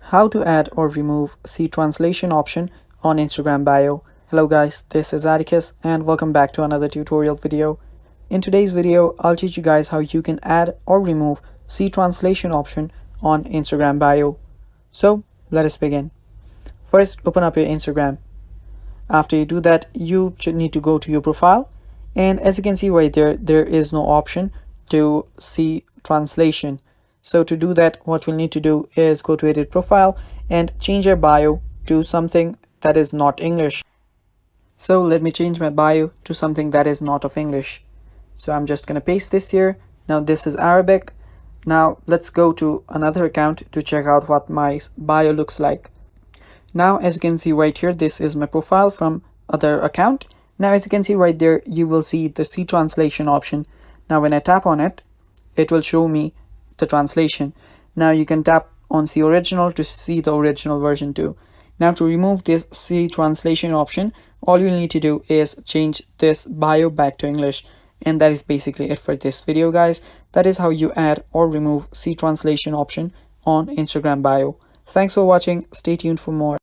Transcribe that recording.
How to add or remove C translation option on Instagram bio. Hello guys, this is Atticus and welcome back to another tutorial video. In today's video, I'll teach you guys how you can add or remove C translation option on Instagram bio. So let us begin. First, open up your Instagram. After you do that, you need to go to your profile, and as you can see right there, there is no option to see translation. So to do that, what we'll need to do is go to edit profile and change your bio to something that is not English. So let me change my bio to something that is not of English. So I'm just gonna paste this here. Now this is Arabic. Now let's go to another account to check out what my bio looks like. Now as you can see right here, this is my profile from other account. Now as you can see right there, you will see the C translation option. Now when I tap on it, it will show me the translation. Now you can tap on C original to see the original version too. Now to remove this C translation option, all you need to do is change this bio back to English. And that is basically it for this video, guys. That is how you add or remove C translation option on Instagram bio. Thanks for watching. Stay tuned for more.